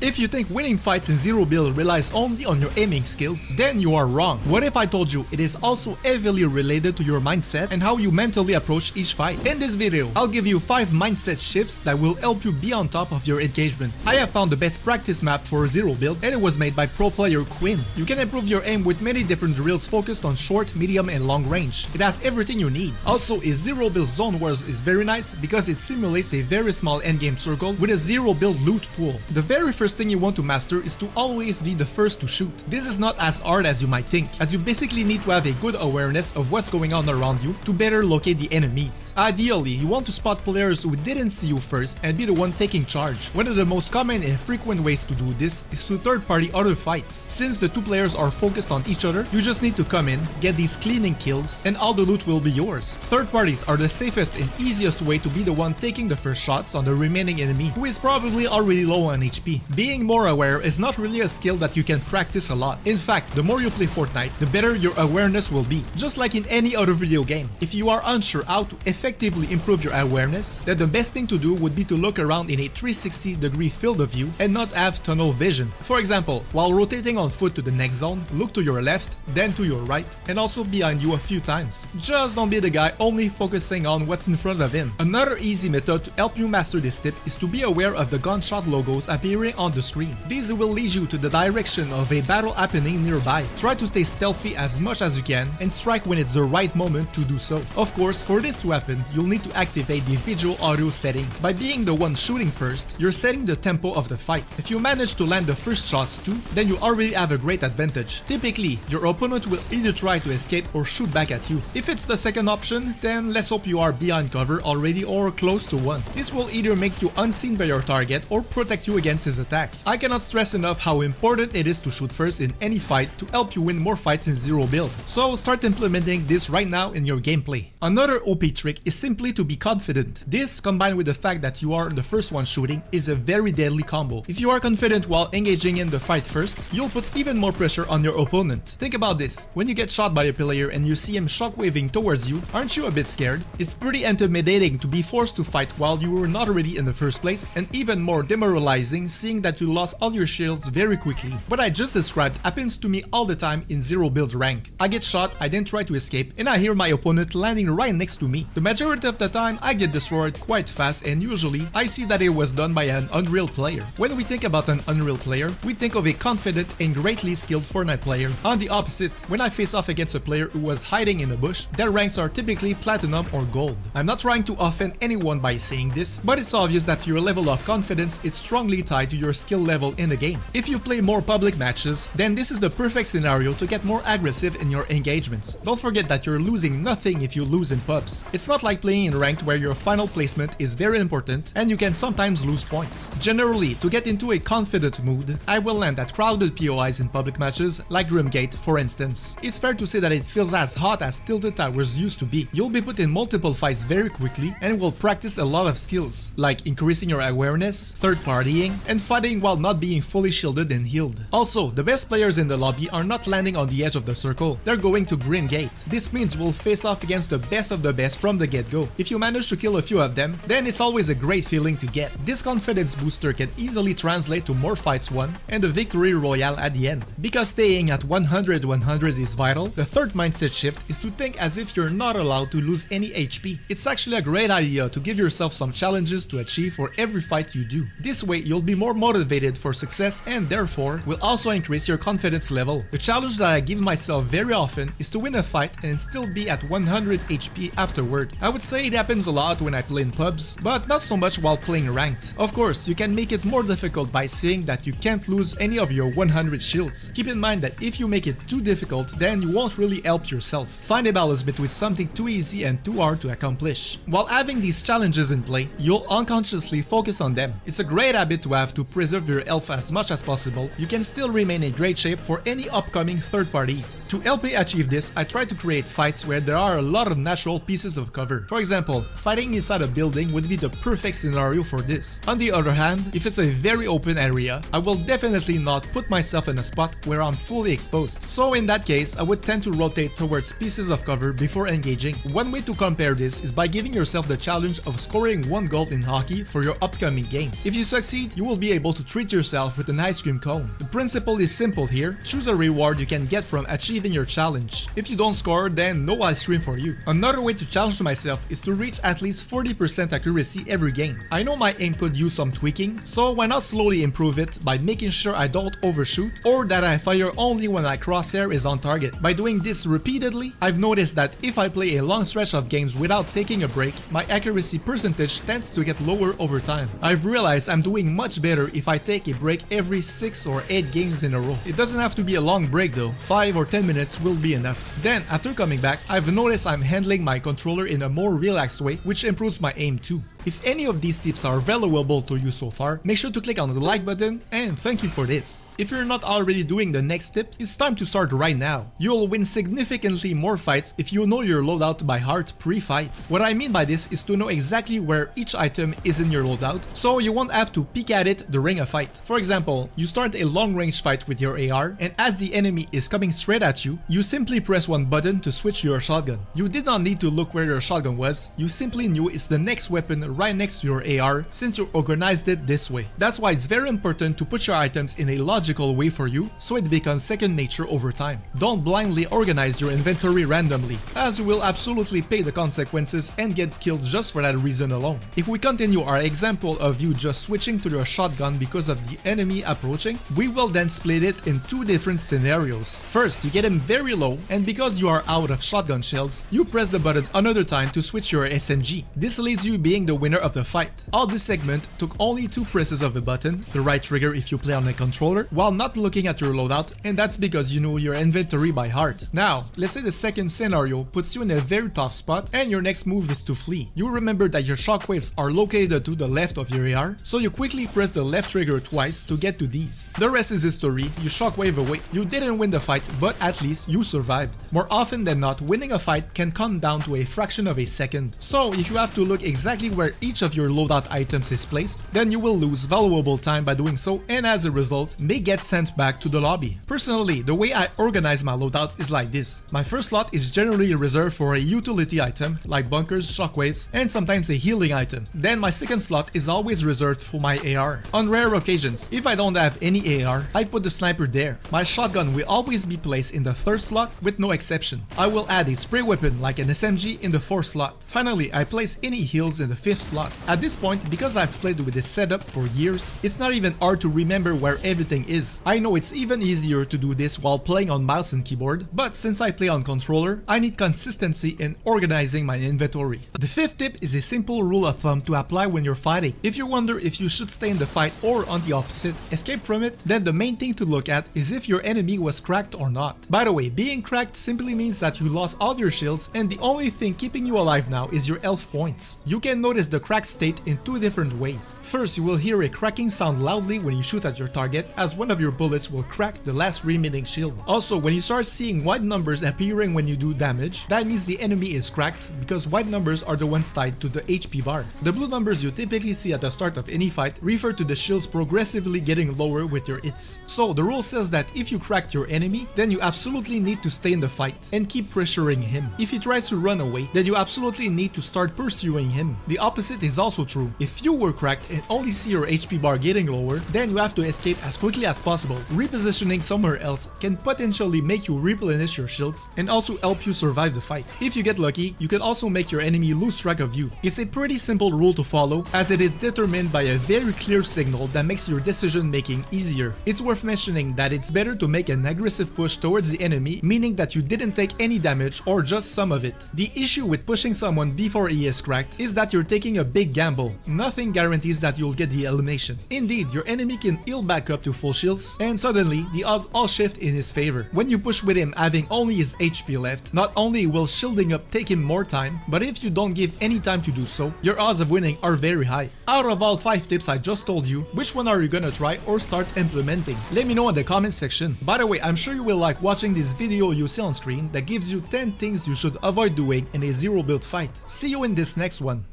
If you think winning fights in Zero Build relies only on your aiming skills, then you are wrong. What if I told you it is also heavily related to your mindset and how you mentally approach each fight? In this video, I'll give you 5 mindset shifts that will help you be on top of your engagements. I have found the best practice map for Zero Build, and it was made by pro player Quinn. You can improve your aim with many different drills focused on short, medium and long range. It has everything you need. Also, a Zero Build Zone Wars is very nice because it simulates a very small endgame circle with a Zero Build loot pool. The very first thing you want to master is to always be the first to shoot. This is not as hard as you might think, as you basically need to have a good awareness of what's going on around you to better locate the enemies. Ideally, you want to spot players who didn't see you first and be the one taking charge. One of the most common and frequent ways to do this is to third-party other fights. Since the two players are focused on each other, you just need to come in, get these cleaning kills, and all the loot will be yours. Third parties are the safest and easiest way to be the one taking the first shots on the remaining enemy, who is probably already low on HP. Being more aware is not really a skill that you can practice a lot. In fact, the more you play Fortnite, the better your awareness will be. Just like in any other video game, if you are unsure how to effectively improve your awareness, then the best thing to do would be to look around in a 360-degree field of view and not have tunnel vision. For example, while rotating on foot to the next zone, look to your left, then to your right, and also behind you a few times. Just don't be the guy only focusing on what's in front of him. Another easy method to help you master this tip is to be aware of the gunshot logos appearing on the screen. These will lead you to the direction of a battle happening nearby. Try to stay stealthy as much as you can and strike when it's the right moment to do so. Of course, for this to happen, you'll need to activate the visual audio setting. By being the one shooting first, you're setting the tempo of the fight. If you manage to land the first shots too, then you already have a great advantage. Typically, your opponent will either try to escape or shoot back at you. If it's the second option, then let's hope you are behind cover already or close to one. This will either make you unseen by your target or protect you against his attack. I cannot stress enough how important it is to shoot first in any fight to help you win more fights in Zero Build. So start implementing this right now in your gameplay. Another OP trick is simply to be confident. This, combined with the fact that you are the first one shooting, is a very deadly combo. If you are confident while engaging in the fight first, you'll put even more pressure on your opponent. Think about this. When you get shot by a player and you see him shockwaving towards you, aren't you a bit scared? It's pretty intimidating to be forced to fight while you were not ready in the first place, and even more demoralizing seeing that you lost all your shields very quickly. What I just described happens to me all the time in Zero Build rank. I get shot, I then try to escape, and I hear my opponent landing right next to me. The majority of the time, I get destroyed quite fast, and usually, I see that it was done by an Unreal player. When we think about an Unreal player, we think of a confident and greatly skilled Fortnite player. On the opposite, when I face off against a player who was hiding in a bush, their ranks are typically platinum or gold. I'm not trying to offend anyone by saying this, but it's obvious that your level of confidence is strongly tied to your skill level in the game. If you play more public matches, then this is the perfect scenario to get more aggressive in your engagements. Don't forget that you're losing nothing if you lose in pubs. It's not like playing in ranked where your final placement is very important and you can sometimes lose points. Generally, to get into a confident mood, I will land at crowded POIs in public matches, like Grimgate for instance. It's fair to say that it feels as hot as Tilted Towers used to be. You'll be put in multiple fights very quickly and will practice a lot of skills, like increasing your awareness, third partying, and fighting while not being fully shielded and healed. Also, the best players in the lobby are not landing on the edge of the circle, they're going to Grimgate. This means we'll face off against the best of the best from the get-go. If you manage to kill a few of them, then it's always a great feeling to get. This confidence booster can easily translate to more fights won and a victory royale at the end. Because staying at 100-100 is vital, the third mindset shift is to think as if you're not allowed to lose any HP. It's actually a great idea to give yourself some challenges to achieve for every fight you do. This way, you'll be more motivated for success and therefore will also increase your confidence level. The challenge that I give myself very often is to win a fight and still be at 100 HP afterward. I would say it happens a lot when I play in pubs, but not so much while playing ranked. Of course, you can make it more difficult by saying that you can't lose any of your 100 shields. Keep in mind that if you make it too difficult, then you won't really help yourself. Find a balance between something too easy and too hard to accomplish. While having these challenges in play, you'll unconsciously focus on them. It's a great habit to have to preserve your health as much as possible. You can still remain in great shape for any upcoming third parties. To help me achieve this, I try to create fights where there are a lot of natural pieces of cover. For example, fighting inside a building would be the perfect scenario for this. On the other hand, if it's a very open area, I will definitely not put myself in a spot where I'm fully exposed. So in that case, I would tend to rotate towards pieces of cover before engaging. One way to compare this is by giving yourself the challenge of scoring 1 goal in hockey for your upcoming game. If you succeed, you will be able able to treat yourself with an ice cream cone. The principle is simple here. Choose a reward you can get from achieving your challenge. If you don't score, then no ice cream for you. Another way to challenge myself is to reach at least 40% accuracy every game. I know my aim could use some tweaking, so why not slowly improve it by making sure I don't overshoot or that I fire only when my crosshair is on target. By doing this repeatedly, I've noticed that if I play a long stretch of games without taking a break, my accuracy percentage tends to get lower over time. I've realized I'm doing much better if I take a break every 6 or 8 games in a row. It doesn't have to be a long break though, 5 or 10 minutes will be enough. Then after coming back, I've noticed I'm handling my controller in a more relaxed way, which improves my aim too. If any of these tips are valuable to you so far, make sure to click on the like button and thank you for this. If you're not already doing the next tip, it's time to start right now. You'll win significantly more fights if you know your loadout by heart pre-fight. What I mean by this is to know exactly where each item is in your loadout, so you won't have to peek at it during a fight. For example, you start a long-range fight with your AR, and as the enemy is coming straight at you, you simply press one button to switch to your shotgun. You did not need to look where your shotgun was, you simply knew it's the next weapon right next to your AR since you organized it this way. That's why it's very important to put your items in a logical way for you so it becomes second nature over time. Don't blindly organize your inventory randomly, as you will absolutely pay the consequences and get killed just for that reason alone. If we continue our example of you just switching to your shotgun because of the enemy approaching, we will then split it in 2 different scenarios. First, you get him very low, and because you are out of shotgun shells, you press the button another time to switch your SMG. This leaves you being the winner of the fight. All this segment took only 2 presses of a button, the right trigger if you play on a controller, while not looking at your loadout, and that's because you know your inventory by heart. Now, let's say the second scenario puts you in a very tough spot and your next move is to flee. You remember that your shockwaves are located to the left of your AR, so you quickly press the left trigger twice to get to these. The rest is history. You shockwave away. You didn't win the fight, but at least you survived. More often than not, winning a fight can come down to a fraction of a second. So if you have to look exactly where each of your loadout items is placed, then you will lose valuable time by doing so, and as a result, may get sent back to the lobby. Personally, the way I organize my loadout is like this. My first slot is generally reserved for a utility item like bunkers, shockwaves, and sometimes a healing item. Then my second slot is always reserved for my AR. On rare occasions, if I don't have any AR, I put the sniper there. My shotgun will always be placed in the third slot with no exception. I will add a spray weapon like an SMG in the fourth slot. Finally, I place any heals in the fifth slot. At this point, because I've played with this setup for years, it's not even hard to remember where everything is. I know it's even easier to do this while playing on mouse and keyboard, but since I play on controller, I need consistency in organizing my inventory. The fifth tip is a simple rule of thumb to apply when you're fighting. If you wonder if you should stay in the fight or on the opposite, escape from it, then the main thing to look at is if your enemy was cracked or not. By the way, being cracked simply means that you lost all your shields and the only thing keeping you alive now is your health points. You can notice the cracked state in 2 different ways. First, you will hear a cracking sound loudly when you shoot at your target, as one of your bullets will crack the last remaining shield. Also, when you start seeing white numbers appearing when you do damage, that means the enemy is cracked because white numbers are the ones tied to the HP bar. The blue numbers you typically see at the start of any fight refer to the shields progressively getting lower with your hits. So the rule says that if you cracked your enemy, then you absolutely need to stay in the fight and keep pressuring him. If he tries to run away, then you absolutely need to start pursuing him. The opposite is also true. If you were cracked and only see your HP bar getting lower, then you have to escape as quickly as possible. Repositioning somewhere else can potentially make you replenish your shields and also help you survive the fight. If you get lucky, you can also make your enemy lose track of you. It's a pretty simple rule to follow, as it is determined by a very clear signal that makes your decision making easier. It's worth mentioning that it's better to make an aggressive push towards the enemy, meaning that you didn't take any damage or just some of it. The issue with pushing someone before he is cracked is that you're taking a big gamble. Nothing guarantees that you'll get the elimination. Indeed, your enemy can heal back up to full shields, and suddenly the odds all shift in his favor. When you push with him having only his HP left, not only will shielding up take him more time, but if you don't give any time to do so, your odds of winning are very high. Out of all 5 tips I just told you, which one are you gonna try or start implementing? Let me know in the comment section. By the way, I'm sure you will like watching this video you see on screen that gives you 10 things you should avoid doing in a zero build fight. See you in this next one.